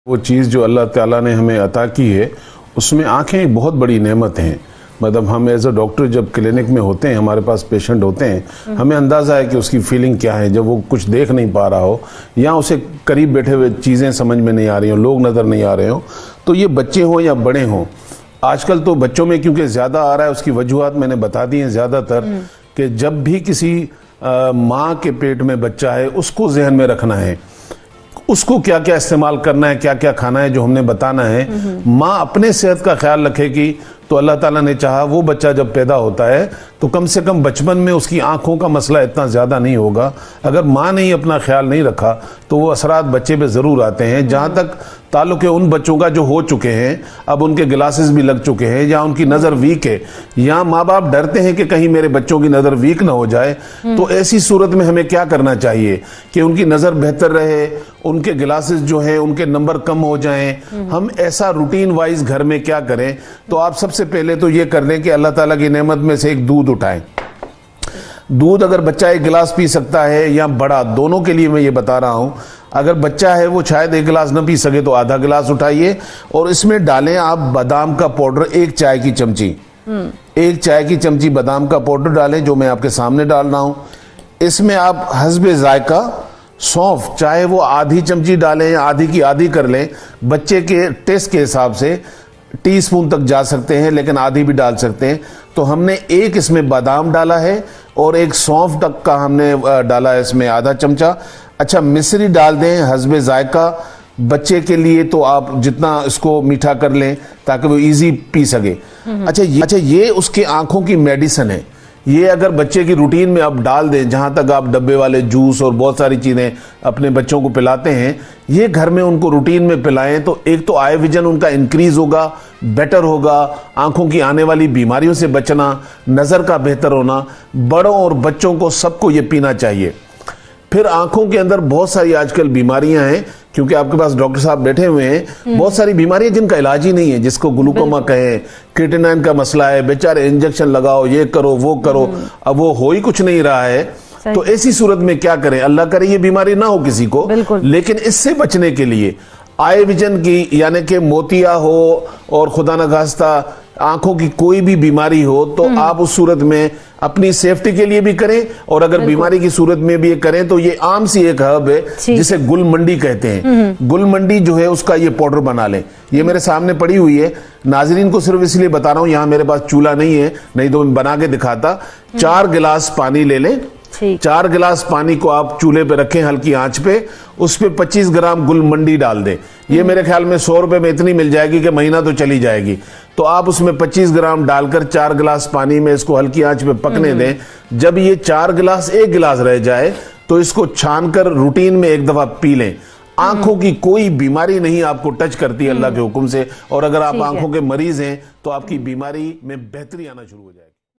وہ چیز جو اللہ تعالیٰ نے ہمیں عطا کی ہے اس میں آنکھیں ایک بہت بڑی نعمت ہیں. مطلب ہم ایز اے ڈاکٹر جب کلینک میں ہوتے ہیں, ہمارے پاس پیشنٹ ہوتے ہیں, ہمیں اندازہ ہے کہ اس کی فیلنگ کیا ہے جب وہ کچھ دیکھ نہیں پا رہا ہو یا اسے قریب بیٹھے ہوئے چیزیں سمجھ میں نہیں آ رہی ہوں, لوگ نظر نہیں آ رہے ہوں. تو یہ بچے ہوں یا بڑے ہوں, آج کل تو بچوں میں کیونکہ زیادہ آ رہا ہے, اس کی وجوہات میں نے بتا دی ہیں زیادہ تر, کہ جب بھی کسی ماں کے پیٹ میں بچہ ہے اس کو ذہن میں رکھنا ہے اس کو کیا کیا استعمال کرنا ہے, کیا کیا کھانا ہے جو ہم نے بتانا ہے. ماں اپنے صحت کا خیال رکھے گی تو اللہ تعالیٰ نے چاہا وہ بچہ جب پیدا ہوتا ہے تو کم سے کم بچپن میں اس کی آنکھوں کا مسئلہ اتنا زیادہ نہیں ہوگا. اگر ماں نے اپنا خیال نہیں رکھا تو وہ اثرات بچے پہ ضرور آتے ہیں. جہاں تک تعلق ہے ان بچوں کا جو ہو چکے ہیں, اب ان کے گلاسز بھی لگ چکے ہیں یا ان کی نظر ویک ہے, یا ماں باپ ڈرتے ہیں کہ کہیں میرے بچوں کی نظر ویک نہ ہو جائے, تو ایسی صورت میں ہمیں کیا کرنا چاہیے کہ ان کی نظر بہتر رہے, ان کے گلاسز جو ہیں ان کے نمبر کم ہو جائیں. ہم ایسا روٹین وائز گھر میں کیا کریں؟ تو آپ سب سے پہلے تو یہ کر لیں کہ اللہ تعالیٰ کی نعمت میں سے ایک دودھ اٹھائیں. دودھ اگر بچہ ایک گلاس پی سکتا ہے یا بڑا, دونوں کے لیے میں یہ بتا رہا ہوں. اگر بچہ ہے وہ شاید ایک گلاس نہ پی سکے تو آدھا گلاس اٹھائیے اور اس میں ڈالیں آپ بادام کا پاؤڈر, ایک چائے کی چمچی, ایک چائے کی چمچی بادام کا پاؤڈر ڈالیں جو میں آپ کے سامنے ڈال رہا ہوں. اس میں آپ حسب ذائقہ سونف, چاہے وہ آدھی چمچی ڈالیں یا آدھی کی آدھی کر لیں, بچے کے ٹیسٹ کے حساب سے ٹی اسپون تک جا سکتے ہیں لیکن آدھی بھی ڈال سکتے ہیں. تو ہم نے ایک اس میں بادام ڈالا ہے اور ایک سونف تک کا ہم نے ڈالا ہے اس میں آدھا چمچہ. اچھا مصری ڈال دیں حسب ذائقہ, بچے کے لیے تو آپ جتنا اس کو میٹھا کر لیں تاکہ وہ ایزی پی سکے. اچھا یہ اس کے آنکھوں کی میڈیسن ہے. یہ اگر بچے کی روٹین میں آپ ڈال دیں, جہاں تک آپ ڈبے والے جوس اور بہت ساری چیزیں اپنے بچوں کو پلاتے ہیں, یہ گھر میں ان کو روٹین میں پلائیں تو ایک تو آئی ویژن ان کا انکریز ہوگا, بیٹر ہوگا, آنکھوں کی آنے والی بیماریوں سے بچنا, نظر کا بہتر ہونا. بڑوں اور بچوں کو سب کو یہ پینا چاہیے. پھر آنکھوں کے اندر بہت ساری آج کل بیماریاں ہیں, کیونکہ آپ کے پاس ڈاکٹر صاحب بیٹھے ہوئے ہیں, بہت ساری بیماریاں جن کا علاج ہی نہیں ہے, جس کو گلوکوما کہیں, کریٹینائن کا مسئلہ ہے, بیچارے انجیکشن لگاؤ, یہ کرو وہ کرو, اب وہ ہو ہی کچھ نہیں رہا ہے. تو ایسی صورت میں کیا کریں؟ اللہ کرے یہ بیماری نہ ہو کسی کو, لیکن اس سے بچنے کے لیے آئی ویژن کی, یعنی کہ موتیا ہو اور خدا نخواستہ آنکھوں کی کوئی بھی بیماری ہو, تو آپ اس صورت میں اپنی سیفٹی کے لیے بھی کریں, اور اگر بیماری کی صورت میں بھی یہ کریں تو یہ عام سی ایک ہرب ہے جسے گل منڈی کہتے ہیں. گل منڈی جو ہے اس کا یہ پاؤڈر بنا لیں. یہ میرے سامنے پڑی ہوئی ہے, ناظرین کو صرف اس لیے بتا رہا ہوں, یہاں میرے پاس چولہا نہیں ہے, نہیں تو میں بنا کے دکھاتا. 4 گلاس پانی لے لیں, 4 گلاس پانی کو آپ چولہے پہ رکھیں ہلکی آنچ پہ, اس پہ 25 گرام گل منڈی ڈال دیں. یہ میرے خیال میں 100 روپے میں اتنی مل جائے گی کہ مہینہ تو چلی جائے گی. تو آپ اس میں 25 گرام ڈال کر 4 گلاس پانی میں اس کو ہلکی آنچ پہ پکنے دیں. جب یہ 4 گلاس 1 گلاس رہ جائے تو اس کو چھان کر روٹین میں ایک دفعہ پی لیں. آنکھوں کی کوئی بیماری نہیں آپ کو ٹچ کرتی اللہ کے حکم سے, اور اگر آپ آنکھوں کے مریض ہیں تو آپ کی بیماری میں بہتری آنا شروع ہو جائے گی.